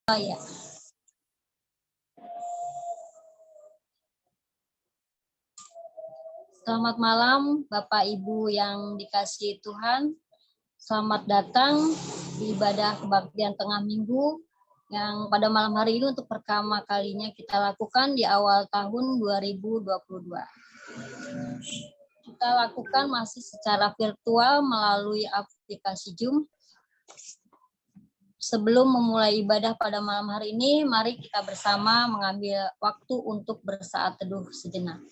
Ya. Selamat malam Bapak Ibu yang dikasihi Tuhan. Selamat datang di ibadah kebaktian tengah minggu yang pada malam hari ini untuk pertama kalinya kita lakukan di awal tahun 2022. Kita lakukan masih secara virtual melalui aplikasi Zoom. Sebelum memulai ibadah pada malam hari ini, mari kita bersama mengambil waktu untuk bersaat teduh sejenak.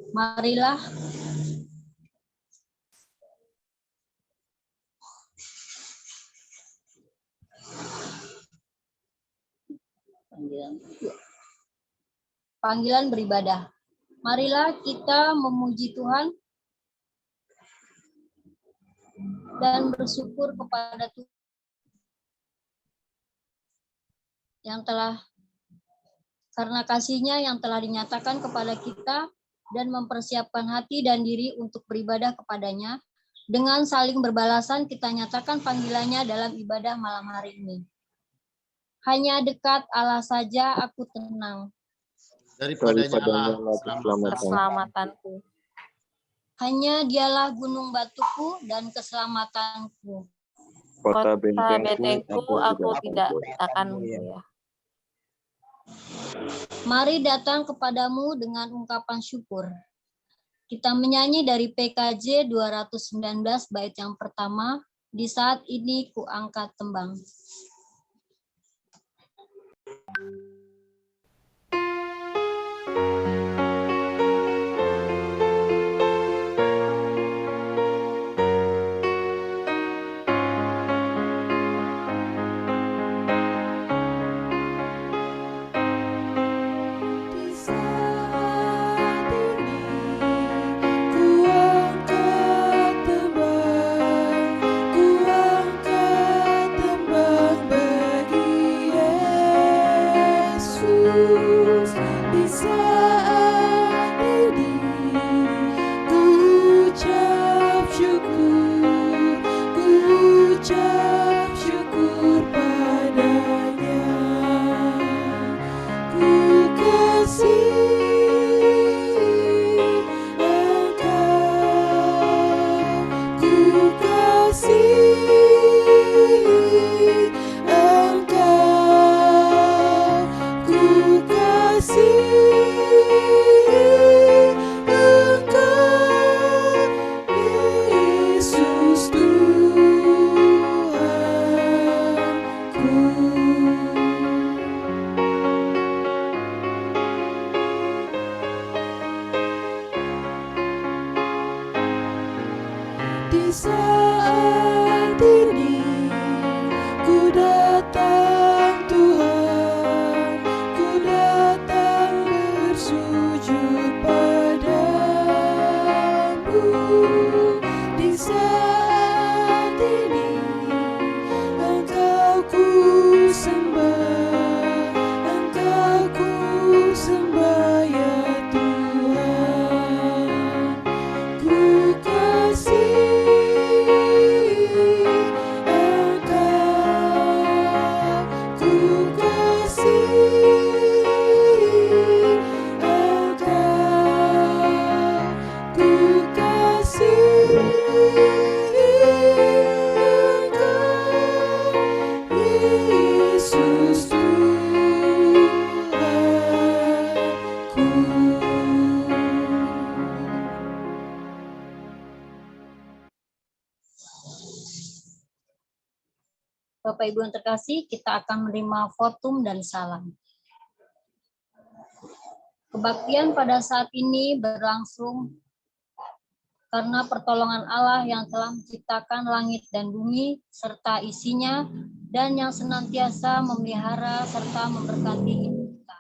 Marilah panggilan beribadah. Marilah kita memuji Tuhan dan bersyukur kepada Tuhan yang telah karena kasih-Nya yang telah dinyatakan kepada kita dan mempersiapkan hati dan diri untuk beribadah kepadanya. Dengan saling berbalasan kita nyatakan panggilannya dalam ibadah malam hari ini. Hanya dekat Allah saja aku tenang. Daripadanya Allah keselamatanku. Hanya Dialah gunung batuku dan keselamatanku. Kota bentengku aku tidak akan goyah. Mari datang kepadamu dengan ungkapan syukur. Kita menyanyi dari PKJ 219 bait yang pertama, di saat ini ku angkat tembang. Bapak Ibu yang terkasih, kita akan menerima votum dan salam. Kebaktian pada saat ini berlangsung karena pertolongan Allah yang telah menciptakan langit dan bumi serta isinya dan yang senantiasa memelihara serta memberkati hidup kita.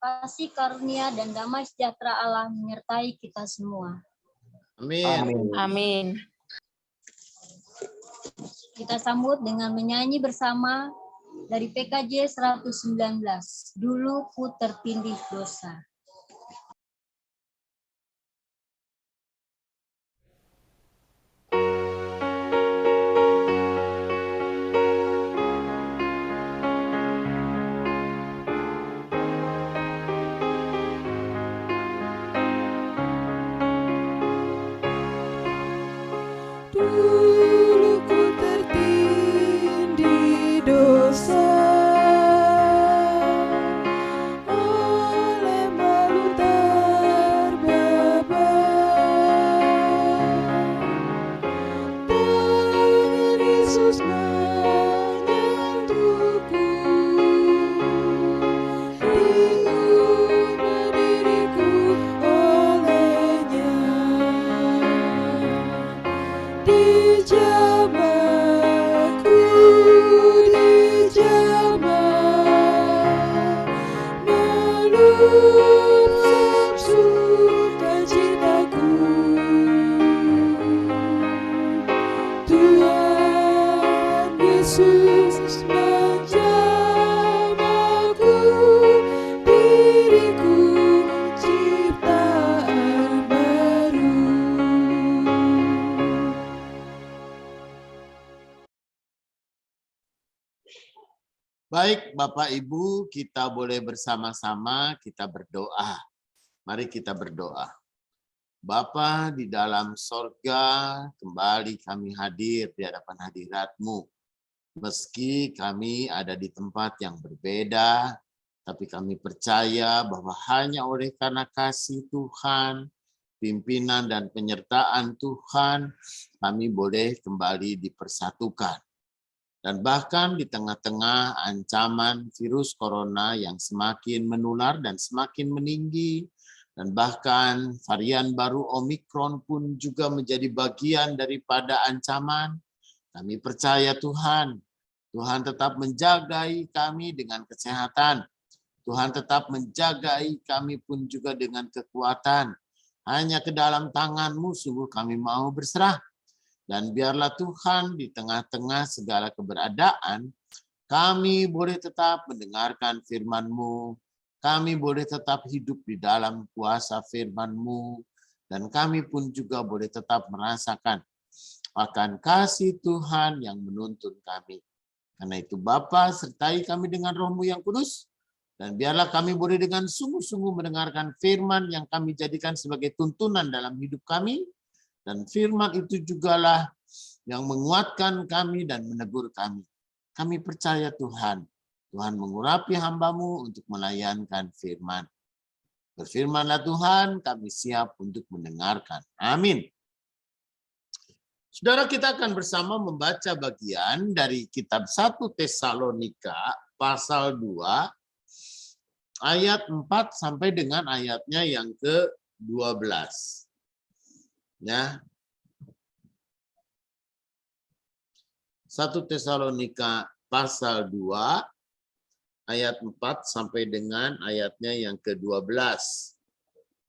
Kasih karunia dan damai sejahtera Allah menyertai kita semua. Amin. Amin. Kita sambut dengan menyanyi bersama dari PKJ 119. Dulu ku tertindih dosa. Dulu ku tertindih dosa, oleh malu terbeban. Tangan Yesus menyentuhku, diubah diriku olehnya. Dijamahku, dijamah, melulup sukacitaku. Tuhan Yesus menjamahku, diriku ciptaan baru. Baik, Bapak Ibu, kita boleh bersama-sama kita berdoa. Mari kita berdoa. Bapa di dalam sorga, kembali kami hadir di hadapan hadirat-Mu. Meski kami ada di tempat yang berbeda, tapi kami percaya bahwa hanya oleh karena kasih Tuhan, pimpinan dan penyertaan Tuhan, kami boleh kembali dipersatukan. Dan bahkan di tengah-tengah ancaman virus corona yang semakin menular dan semakin meninggi, dan bahkan varian baru Omikron pun juga menjadi bagian daripada ancaman, kami percaya Tuhan tetap menjagai kami dengan kesehatan. Tuhan tetap menjagai kami pun juga dengan kekuatan. Hanya ke dalam tangan-Mu sungguh kami mau berserah. Dan biarlah Tuhan di tengah-tengah segala keberadaan, kami boleh tetap mendengarkan firman-Mu, kami boleh tetap hidup di dalam kuasa firman-Mu, dan kami pun juga boleh tetap merasakan akan kasih Tuhan yang menuntun kami. Karena itu Bapa, sertai kami dengan Roh-Mu yang kudus, dan biarlah kami boleh dengan sungguh-sungguh mendengarkan firman yang kami jadikan sebagai tuntunan dalam hidup kami, dan firman itu jugalah yang menguatkan kami dan menegur kami. Kami percaya Tuhan mengurapi hamba-Mu untuk melayankan firman. Berfirmanlah Tuhan, kami siap untuk mendengarkan. Amin. Saudara, kita akan bersama membaca bagian dari kitab 1 Tesalonika pasal 2 ayat 4 sampai dengan ayatnya yang ke-12. Ya. 1 Tesalonika pasal 2 ayat 4 sampai dengan ayatnya yang ke-12.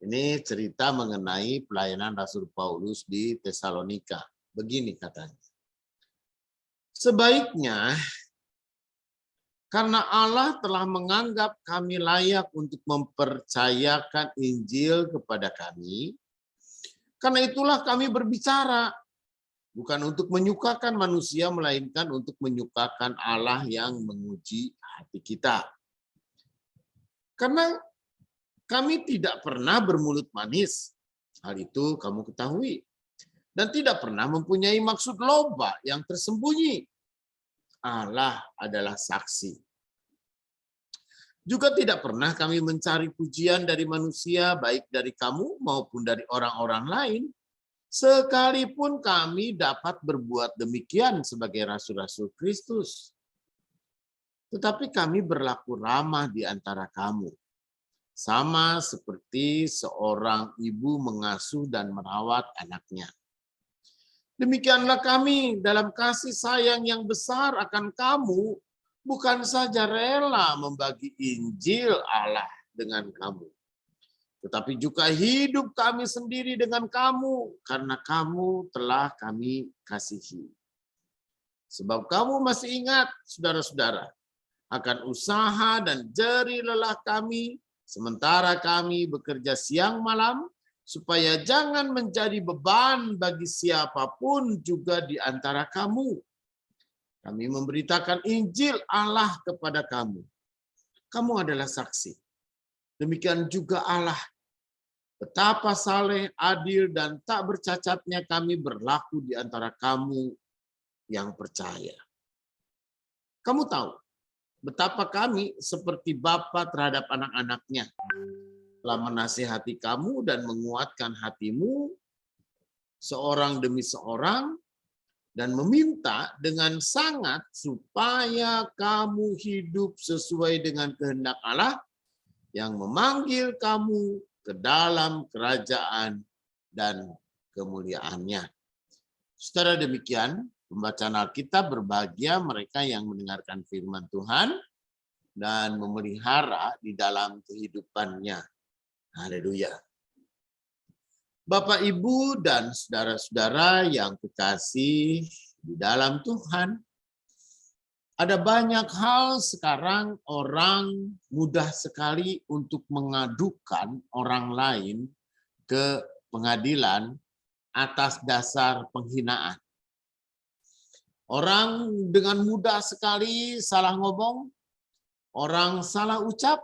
Ini cerita mengenai pelayanan Rasul Paulus di Tesalonika. Begini katanya. Sebaiknya karena Allah telah menganggap kami layak untuk mempercayakan Injil kepada kami, karena itulah kami berbicara, bukan untuk menyukakan manusia, melainkan untuk menyukakan Allah yang menguji hati kita. Karena kami tidak pernah bermulut manis, hal itu kamu ketahui. Dan tidak pernah mempunyai maksud loba yang tersembunyi. Allah adalah saksi. Juga tidak pernah kami mencari pujian dari manusia, baik dari kamu maupun dari orang-orang lain, sekalipun kami dapat berbuat demikian sebagai rasul-rasul Kristus. Tetapi kami berlaku ramah di antara kamu, sama seperti seorang ibu mengasuh dan merawat anaknya. Demikianlah kami dalam kasih sayang yang besar akan kamu, bukan saja rela membagi Injil Allah dengan kamu, tetapi juga hidup kami sendiri dengan kamu, karena kamu telah kami kasihi. Sebab kamu masih ingat, saudara-saudara, akan usaha dan jerih lelah kami, sementara kami bekerja siang malam, supaya jangan menjadi beban bagi siapapun juga di antara kamu. Kami memberitakan Injil Allah kepada kamu. Kamu adalah saksi. Demikian juga Allah. Betapa saleh, adil, dan tak bercacatnya kami berlaku di antara kamu yang percaya. Kamu tahu betapa kami seperti bapa terhadap anak-anaknya, telah menasihati kamu dan menguatkan hatimu seorang demi seorang, dan meminta dengan sangat supaya kamu hidup sesuai dengan kehendak Allah yang memanggil kamu ke dalam kerajaan dan kemuliaannya. Secara demikian, pembacaan Alkitab, berbahagia mereka yang mendengarkan firman Tuhan dan memelihara di dalam kehidupannya. Haleluya. Bapak, Ibu, dan saudara-saudara yang kekasih di dalam Tuhan, ada banyak hal sekarang orang mudah sekali untuk mengadukan orang lain ke pengadilan atas dasar penghinaan. Orang dengan mudah sekali salah ngomong, orang salah ucap,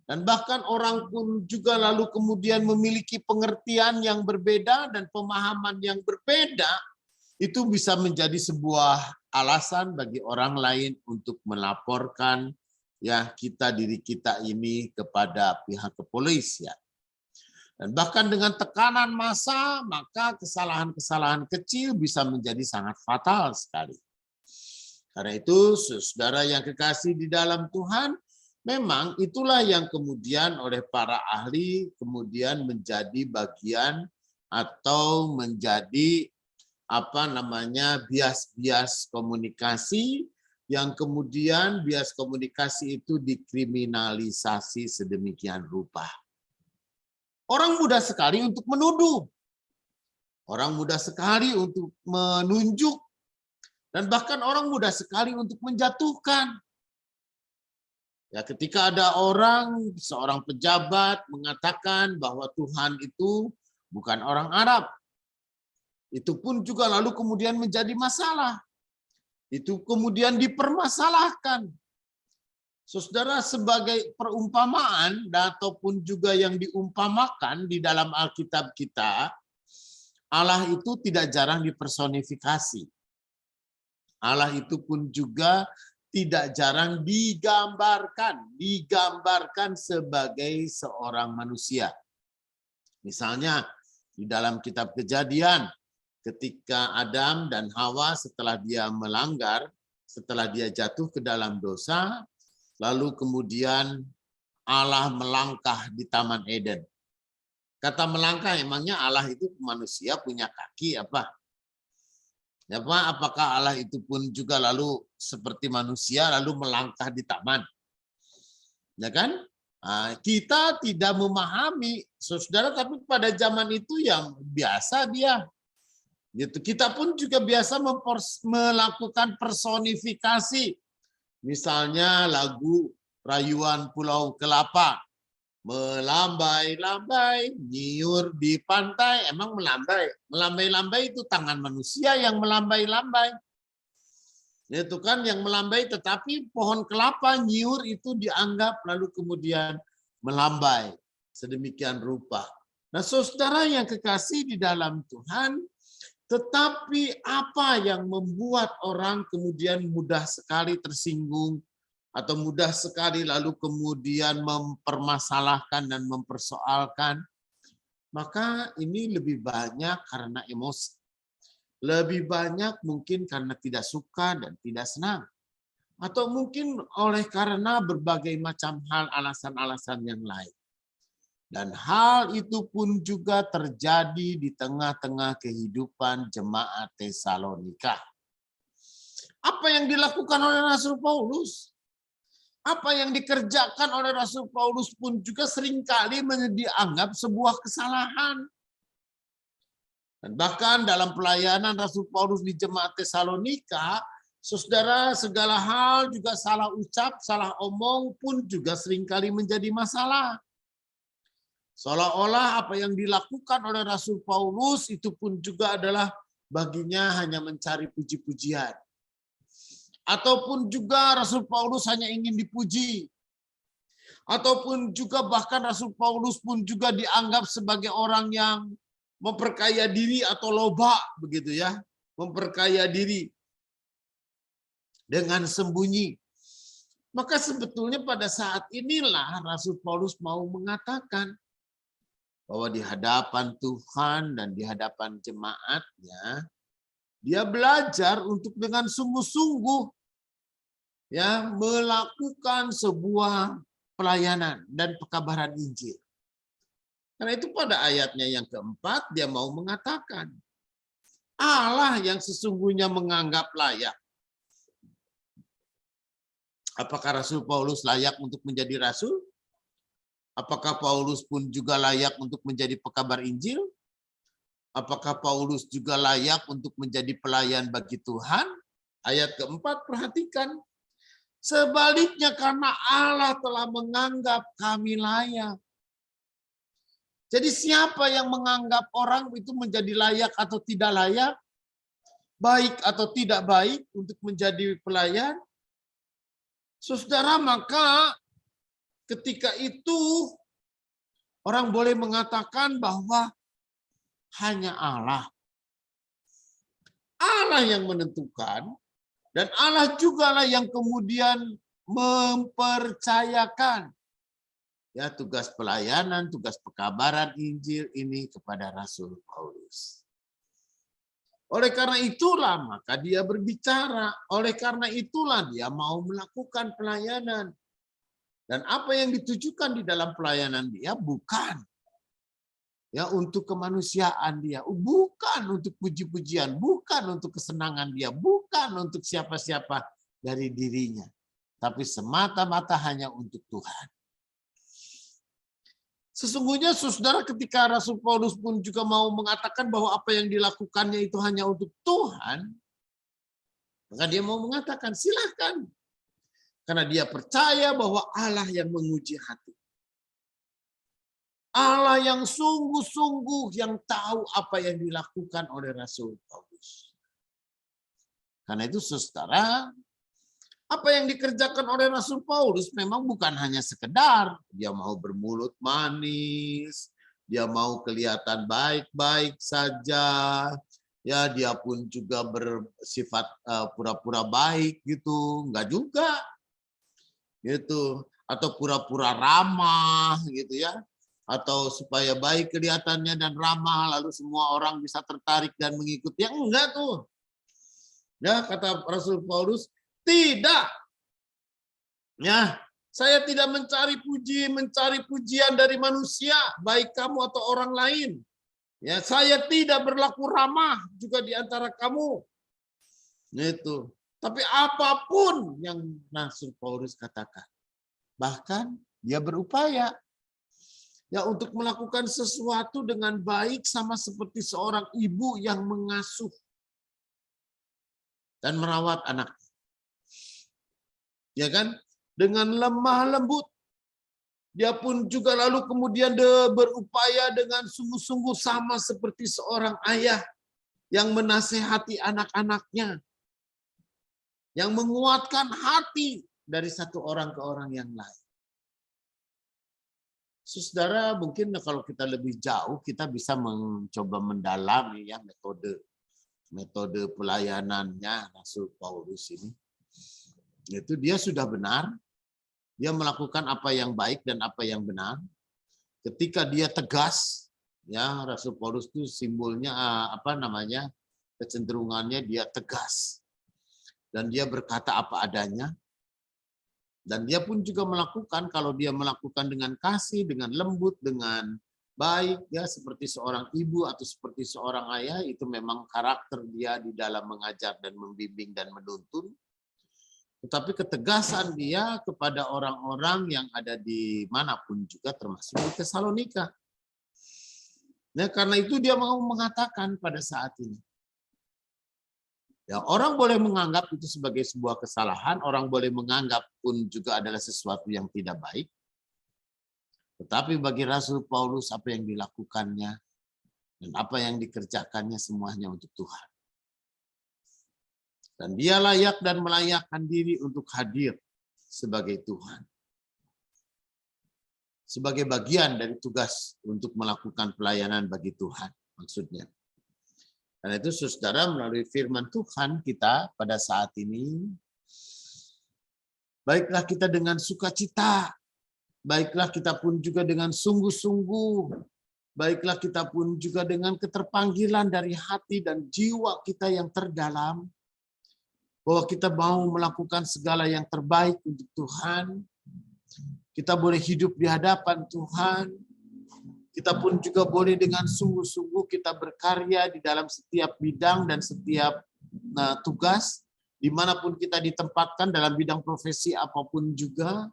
dan bahkan orang pun juga lalu kemudian memiliki pengertian yang berbeda dan pemahaman yang berbeda. Itu bisa menjadi sebuah alasan bagi orang lain untuk melaporkan diri kita ini kepada pihak kepolisian. Dan bahkan dengan tekanan massa, maka kesalahan-kesalahan kecil bisa menjadi sangat fatal sekali. Karena itu, saudara yang kekasih di dalam Tuhan, memang itulah yang kemudian oleh para ahli kemudian menjadi bagian atau menjadi bias-bias komunikasi, yang kemudian bias komunikasi itu dikriminalisasi sedemikian rupa. Orang mudah sekali untuk menuduh, orang mudah sekali untuk menunjuk, dan bahkan orang mudah sekali untuk menjatuhkan. Ya, ketika ada seorang pejabat mengatakan bahwa Tuhan itu bukan orang Arab, itu pun juga lalu kemudian menjadi masalah. Itu kemudian dipermasalahkan. Saudara, sebagai perumpamaan ataupun juga yang diumpamakan di dalam Alkitab kita, Allah itu tidak jarang dipersonifikasi. Allah itu pun juga tidak jarang digambarkan sebagai seorang manusia. Misalnya di dalam kitab Kejadian, ketika Adam dan Hawa setelah dia melanggar, setelah dia jatuh ke dalam dosa, lalu kemudian Allah melangkah di Taman Eden. Kata melangkah, emangnya Allah itu manusia punya kaki apa? Ya, Pak, apakah Allah itu pun juga lalu seperti manusia lalu melangkah di taman? Ya kan? Nah, kita tidak memahami, saudara, tapi pada zaman itu yang biasa dia. Gitu. Kita pun juga biasa melakukan personifikasi. Misalnya lagu Rayuan Pulau Kelapa. Melambai-lambai, nyiur di pantai, emang melambai. Melambai-lambai itu tangan manusia yang melambai-lambai. Itu kan yang melambai, tetapi pohon kelapa nyiur itu dianggap lalu kemudian melambai. Sedemikian rupa. Nah, saudara yang kekasih di dalam Tuhan, tetapi apa yang membuat orang kemudian mudah sekali tersinggung atau mudah sekali lalu kemudian mempermasalahkan dan mempersoalkan, maka ini lebih banyak karena emosi. Lebih banyak mungkin karena tidak suka dan tidak senang. Atau mungkin oleh karena berbagai macam hal, alasan-alasan yang lain. Dan hal itu pun juga terjadi di tengah-tengah kehidupan jemaat Tesalonika. Apa yang dilakukan oleh Rasul Paulus? apa yang dikerjakan oleh Rasul Paulus pun juga seringkali dianggap sebuah kesalahan. Dan bahkan dalam pelayanan Rasul Paulus di jemaat Tesalonika, saudara, segala hal juga salah ucap, salah omong pun juga seringkali menjadi masalah. Seolah-olah apa yang dilakukan oleh Rasul Paulus itu pun juga adalah baginya hanya mencari puji-pujian. Ataupun juga Rasul Paulus hanya ingin dipuji. Ataupun juga bahkan Rasul Paulus pun juga dianggap sebagai orang yang memperkaya diri atau loba, begitu ya. Memperkaya diri dengan sembunyi. Maka sebetulnya pada saat inilah Rasul Paulus mau mengatakan bahwa di hadapan Tuhan dan di hadapan jemaatnya, dia belajar untuk dengan sungguh-sungguh ya melakukan sebuah pelayanan dan pekabaran Injil. Karena itu pada ayatnya yang keempat dia mau mengatakan Allah yang sesungguhnya menganggap layak. Apakah Rasul Paulus layak untuk menjadi rasul? Apakah Paulus pun juga layak untuk menjadi pekabar Injil? Apakah Paulus juga layak untuk menjadi pelayan bagi Tuhan? Ayat keempat, perhatikan. Sebaliknya karena Allah telah menganggap kami layak. Jadi siapa yang menganggap orang itu menjadi layak atau tidak layak? Baik atau tidak baik untuk menjadi pelayan? Saudara, maka ketika itu orang boleh mengatakan bahwa hanya Allah. Allah yang menentukan dan Allah jugalah yang kemudian mempercayakan ya tugas pelayanan, tugas pekabaran Injil ini kepada Rasul Paulus. Oleh karena itulah maka dia berbicara, oleh karena itulah dia mau melakukan pelayanan. Dan apa yang ditujukan di dalam pelayanan dia bukan ya untuk kemanusiaan dia, bukan untuk puji-pujian, bukan untuk kesenangan dia, bukan untuk siapa-siapa dari dirinya, tapi semata-mata hanya untuk Tuhan. Sesungguhnya saudara, ketika Rasul Paulus pun juga mau mengatakan bahwa apa yang dilakukannya itu hanya untuk Tuhan, maka dia mau mengatakan silahkan. Karena dia percaya bahwa Allah yang menguji hati. Allah yang sungguh-sungguh yang tahu apa yang dilakukan oleh Rasul Paulus. Karena itu saudara, apa yang dikerjakan oleh Rasul Paulus memang bukan hanya sekedar dia mau bermulut manis, dia mau kelihatan baik-baik saja, ya dia pun juga bersifat pura-pura baik gitu, enggak juga. Gitu, atau pura-pura ramah gitu ya. Atau supaya baik kelihatannya dan ramah lalu semua orang bisa tertarik dan mengikuti. Yang enggak tuh. Ya, kata Rasul Paulus, tidak. Ya, saya tidak mencari pujian dari manusia, baik kamu atau orang lain. Ya, saya tidak berlaku ramah juga di antara kamu. Itu. Tapi apapun yang Rasul Paulus katakan, bahkan dia berupaya ya untuk melakukan sesuatu dengan baik sama seperti seorang ibu yang mengasuh dan merawat anak. Ya kan? Dengan lemah lembut. Dia pun juga lalu kemudian berupaya dengan sungguh-sungguh sama seperti seorang ayah yang menasehati anak-anaknya. Yang menguatkan hati dari satu orang ke orang yang lain. Saudara, mungkin kalau kita lebih jauh, kita bisa mencoba mendalami ya metode pelayanannya Rasul Paulus ini. Itu dia sudah benar, dia melakukan apa yang baik dan apa yang benar. Ketika dia tegas, ya Rasul Paulus itu simbolnya kecenderungannya dia tegas. Dan dia berkata apa adanya. Dan dia pun juga melakukan, kalau dia melakukan dengan kasih, dengan lembut, dengan baik, ya seperti seorang ibu atau seperti seorang ayah, itu memang karakter dia di dalam mengajar dan membimbing dan menuntun. tetapi ketegasan dia kepada orang-orang yang ada di manapun juga, termasuk di Tesalonika. Nah, karena itu dia mau mengatakan pada saat ini. Ya, orang boleh menganggap itu sebagai sebuah kesalahan, orang boleh menganggap pun juga adalah sesuatu yang tidak baik. Tetapi bagi Rasul Paulus apa yang dilakukannya dan apa yang dikerjakannya semuanya untuk Tuhan. Dan dia layak dan melayakkan diri untuk hadir sebagai Tuhan. Sebagai bagian dari tugas untuk melakukan pelayanan bagi Tuhan, maksudnya. Karena itu saudara, melalui firman Tuhan kita pada saat ini, baiklah kita dengan sukacita, baiklah kita pun juga dengan sungguh-sungguh, baiklah kita pun juga dengan keterpanggilan dari hati dan jiwa kita yang terdalam, bahwa kita mau melakukan segala yang terbaik untuk Tuhan. Kita boleh hidup di hadapan Tuhan. Kita pun juga boleh dengan sungguh-sungguh kita berkarya di dalam setiap bidang dan setiap tugas, dimanapun kita ditempatkan dalam bidang profesi apapun juga,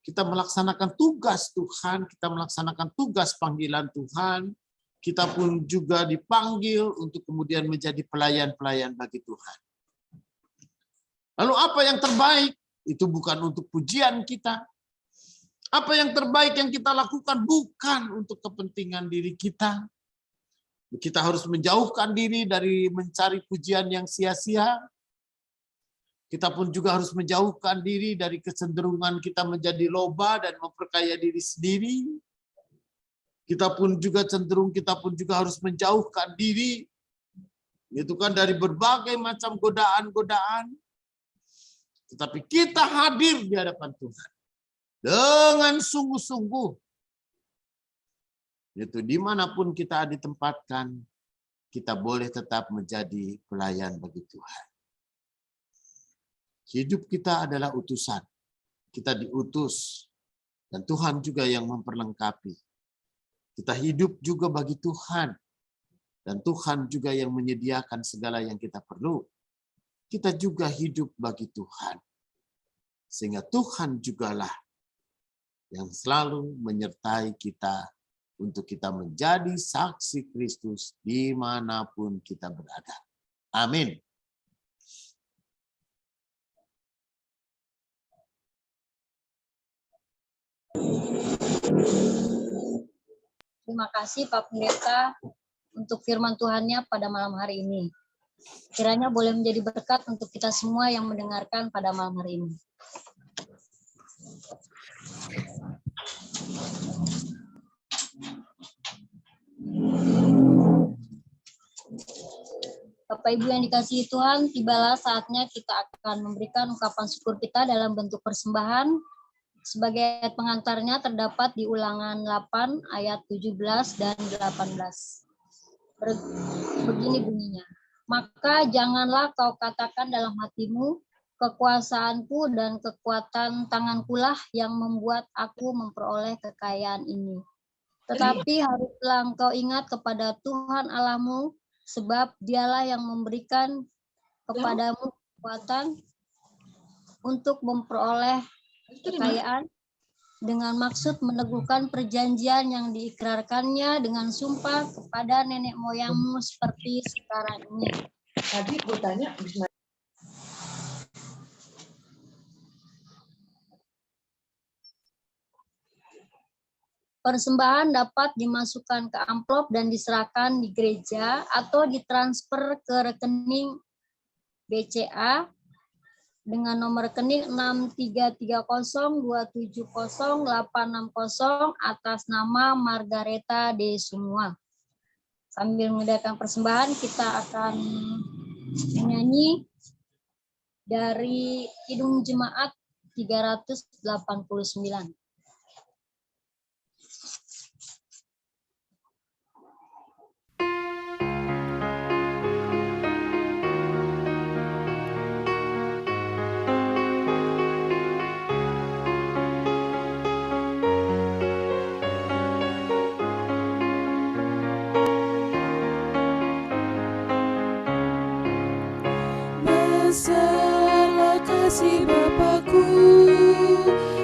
kita melaksanakan tugas Tuhan, kita melaksanakan tugas panggilan Tuhan, kita pun juga dipanggil untuk kemudian menjadi pelayan-pelayan bagi Tuhan. Lalu apa yang terbaik? Itu bukan untuk pujian kita. Apa yang terbaik yang kita lakukan bukan untuk kepentingan diri kita. Kita harus menjauhkan diri dari mencari pujian yang sia-sia. Kita pun juga harus menjauhkan diri dari kecenderungan kita menjadi loba dan memperkaya diri sendiri. Kita pun juga harus menjauhkan diri, itu kan, dari berbagai macam godaan-godaan. Tetapi kita hadir di hadapan Tuhan dengan sungguh-sungguh. Itu dimanapun kita ditempatkan, kita boleh tetap menjadi pelayan bagi Tuhan. Hidup kita adalah utusan. Kita diutus. Dan Tuhan juga yang memperlengkapi. Kita hidup juga bagi Tuhan. Dan Tuhan juga yang menyediakan segala yang kita perlu. Kita juga hidup bagi Tuhan. Sehingga Tuhan jugalah yang selalu menyertai kita untuk kita menjadi saksi Kristus dimanapun kita berada. Amin. Terima kasih Pak Pendeta untuk firman Tuhannya pada malam hari ini. Kiranya boleh menjadi berkat untuk kita semua yang mendengarkan pada malam hari ini. Bapak Ibu yang dikasihi Tuhan, tibalah saatnya kita akan memberikan ungkapan syukur kita dalam bentuk persembahan. Sebagai ayat pengantarnya terdapat di Ulangan 8 ayat 17 dan 18. Begini bunyinya. Maka janganlah kau katakan dalam hatimu, kekuasaanku dan kekuatan tangankulah yang membuat aku memperoleh kekayaan ini. Tetapi haruslah engkau ingat kepada Tuhan Allahmu, sebab dialah yang memberikan kepadamu kekuatan untuk memperoleh kekayaan dengan maksud meneguhkan perjanjian yang diikrarkannya dengan sumpah kepada nenek moyangmu seperti sekarang ini. Tadi gue tanya, persembahan dapat dimasukkan ke amplop dan diserahkan di gereja atau ditransfer ke rekening BCA dengan nomor rekening 6330270860 atas nama Margareta de Sumua. Sambil mengedarkan persembahan, kita akan menyanyi dari Kidung Jemaat 389. Besarlah kasih Bapakku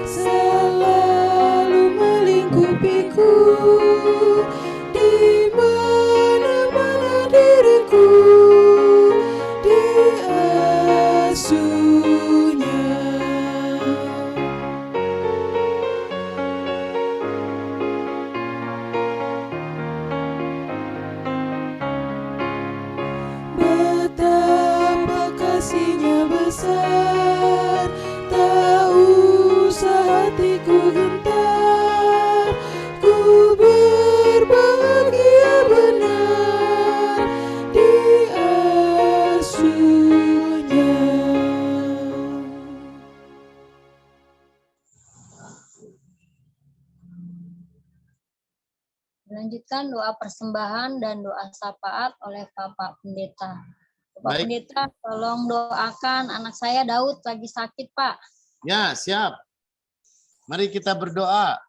selalu melingkupiku, di mana-mana diriku diasuhnya. Betapa kasihnya besar, tak usah hatiku gentar, ku berbahagia benar diasuhnya. Melanjutkan doa persembahan dan doa syafaat oleh Bapak Pendeta. Bapak Baik. Pendeta, tolong doakan anak saya Daud lagi sakit, Pak. Ya, siap. Mari kita berdoa.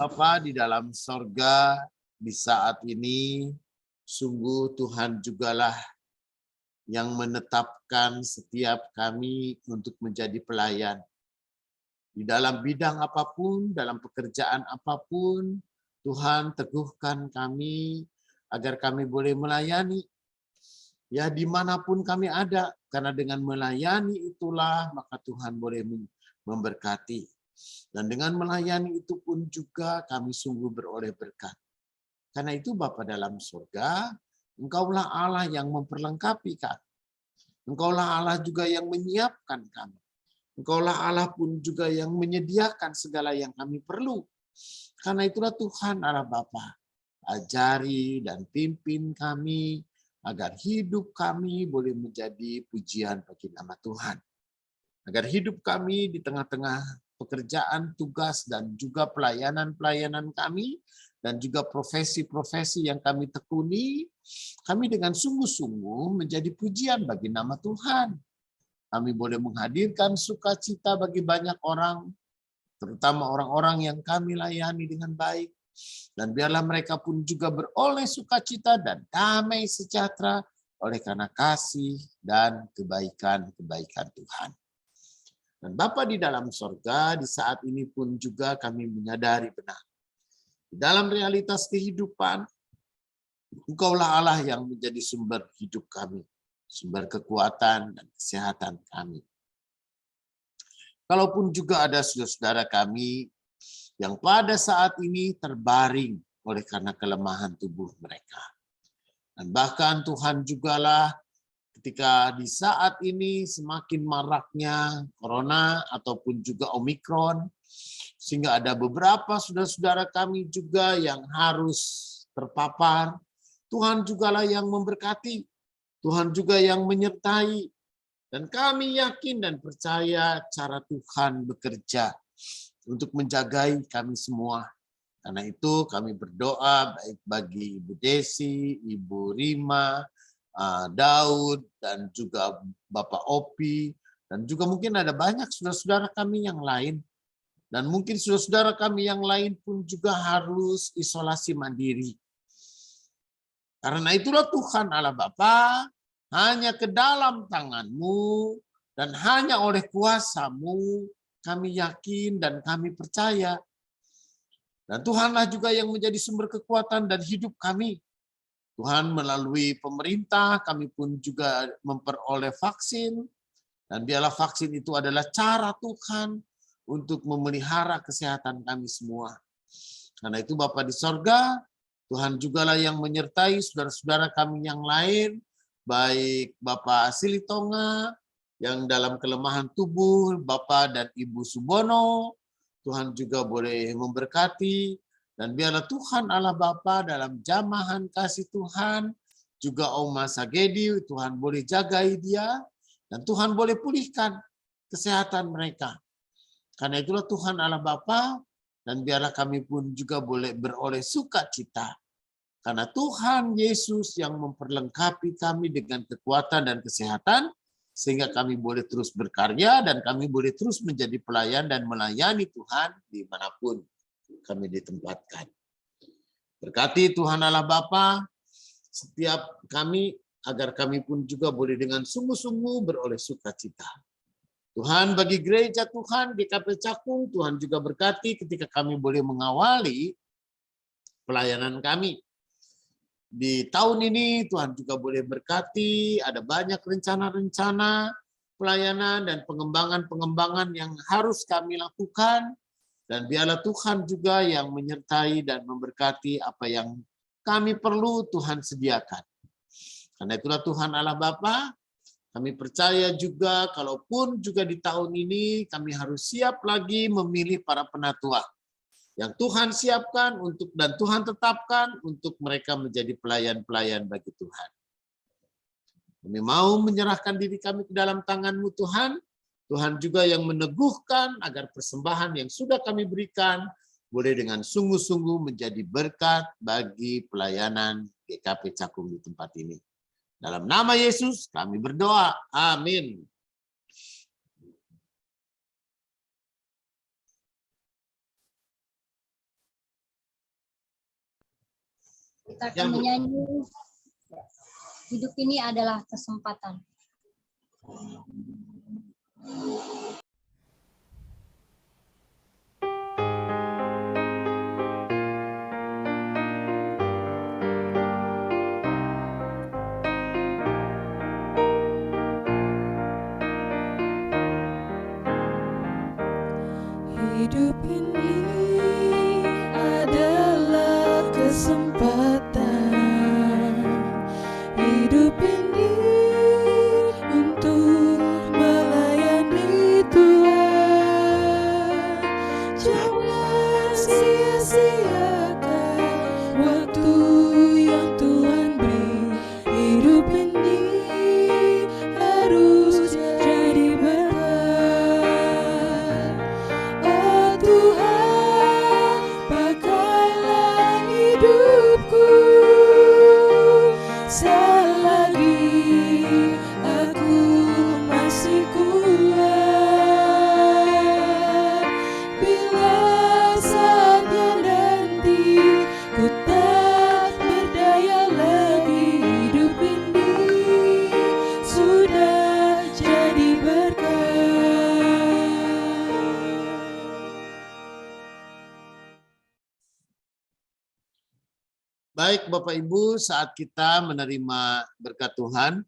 Bapa di dalam sorga, di saat ini, sungguh Tuhan jugalah yang menetapkan setiap kami untuk menjadi pelayan. Di dalam bidang apapun, dalam pekerjaan apapun, Tuhan teguhkan kami agar kami boleh melayani. Ya, dimanapun kami ada, karena dengan melayani itulah maka Tuhan boleh memberkati. Dan dengan melayani itu pun juga kami sungguh beroleh berkat. Karena itu Bapa dalam surga, Engkaulah Allah yang memperlengkapi kami. Engkaulah Allah juga yang menyiapkan kami. Engkaulah Allah pun juga yang menyediakan segala yang kami perlu. Karena itulah Tuhan Allah Bapa, ajari dan pimpin kami agar hidup kami boleh menjadi pujian bagi nama Tuhan. Agar hidup kami di tengah-tengah pekerjaan, tugas, dan juga pelayanan-pelayanan kami, dan juga profesi-profesi yang kami tekuni, kami dengan sungguh-sungguh menjadi pujian bagi nama Tuhan. Kami boleh menghadirkan sukacita bagi banyak orang, terutama orang-orang yang kami layani dengan baik. Dan biarlah mereka pun juga beroleh sukacita dan damai sejahtera oleh karena kasih dan kebaikan-kebaikan Tuhan. Dan Bapa di dalam sorga, di saat ini pun juga kami menyadari benar. Di dalam realitas kehidupan, Engkaulah Allah yang menjadi sumber hidup kami, sumber kekuatan dan kesehatan kami. Kalaupun juga ada saudara-saudara kami yang pada saat ini terbaring oleh karena kelemahan tubuh mereka. Dan bahkan Tuhan jugalah ketika di saat ini semakin maraknya corona ataupun juga Omikron, sehingga ada beberapa saudara-saudara kami juga yang harus terpapar, Tuhan jugalah yang memberkati, Tuhan juga yang menyertai, dan kami yakin dan percaya cara Tuhan bekerja untuk menjagai kami semua. Karena itu kami berdoa baik bagi Ibu Desi, Ibu Rima, Daud, dan juga Bapak Opi, dan juga mungkin ada banyak saudara-saudara kami yang lain. Dan mungkin saudara-saudara kami yang lain pun juga harus isolasi mandiri. Karena itulah Tuhan Allah Bapa, hanya ke dalam tangan-Mu dan hanya oleh kuasa-Mu kami yakin dan kami percaya. Dan Tuhanlah juga yang menjadi sumber kekuatan dan hidup kami. Tuhan melalui pemerintah, kami pun juga memperoleh vaksin. Dan biarlah vaksin itu adalah cara Tuhan untuk memelihara kesehatan kami semua. Karena itu Bapa di sorga, Tuhan jugalah yang menyertai saudara-saudara kami yang lain, baik Bapak Silitonga, yang dalam kelemahan tubuh, Bapak dan Ibu Subono, Tuhan juga boleh memberkati, dan biarlah Tuhan Allah Bapa dalam jamahan kasih Tuhan, juga Oma Sagedi, Tuhan boleh jagai dia, dan Tuhan boleh pulihkan kesehatan mereka. Karena itulah Tuhan Allah Bapa, dan biarlah kami pun juga boleh beroleh sukacita. Karena Tuhan Yesus yang memperlengkapi kami dengan kekuatan dan kesehatan, sehingga kami boleh terus berkarya dan kami boleh terus menjadi pelayan dan melayani Tuhan dimanapun kami ditempatkan. Berkati Tuhan Allah Bapa, setiap kami agar kami pun juga boleh dengan sungguh-sungguh beroleh sukacita. Tuhan, bagi gereja Tuhan GKP Cakung, Tuhan juga berkati ketika kami boleh mengawali pelayanan kami. Di tahun ini Tuhan juga boleh berkati, ada banyak rencana-rencana pelayanan dan pengembangan-pengembangan yang harus kami lakukan. Dan biarlah Tuhan juga yang menyertai dan memberkati apa yang kami perlu Tuhan sediakan. Karena itulah Tuhan Allah Bapa, kami percaya juga kalaupun juga di tahun ini kami harus siap lagi memilih para penatua yang Tuhan siapkan untuk dan Tuhan tetapkan untuk mereka menjadi pelayan-pelayan bagi Tuhan. Kami mau menyerahkan diri kami ke dalam tangan-Mu Tuhan. Tuhan juga yang meneguhkan agar persembahan yang sudah kami berikan boleh dengan sungguh-sungguh menjadi berkat bagi pelayanan GKP Cakung di tempat ini. Dalam nama Yesus kami berdoa. Amin. Kita akan menyanyi hidup ini adalah kesempatan. Hidup ini adalah kesempatan. Hidup ini untuk melayani Tuhan. Jangan sia-siakan waktu yang Tuhan beri. Hidup ini harus jadi berkat. Oh Tuhan, pakailah hidupku selagi aku masih kuat. Bila saatnya nanti ku tak berdaya lagi, hidup ini sudah jadi berkat. Baik Bapak Ibu, saat kita menerima berkat Tuhan,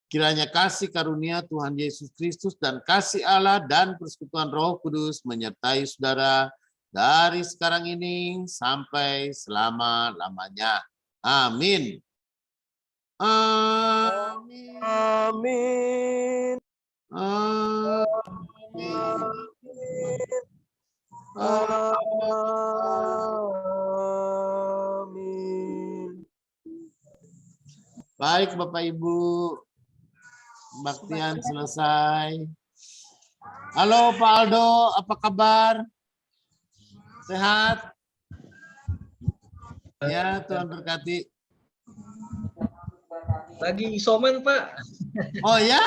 kiranya kasih karunia Tuhan Yesus Kristus dan kasih Allah dan persekutuan Roh Kudus menyertai saudara dari sekarang ini sampai selama-lamanya. Amin. Amin. Amin. Amin. Amin. Baik Bapak Ibu, baktian selesai. Halo Pak Aldo, apa kabar? Sehat? Ya, Tuhan berkati. Lagi isoman, Pak. Oh ya?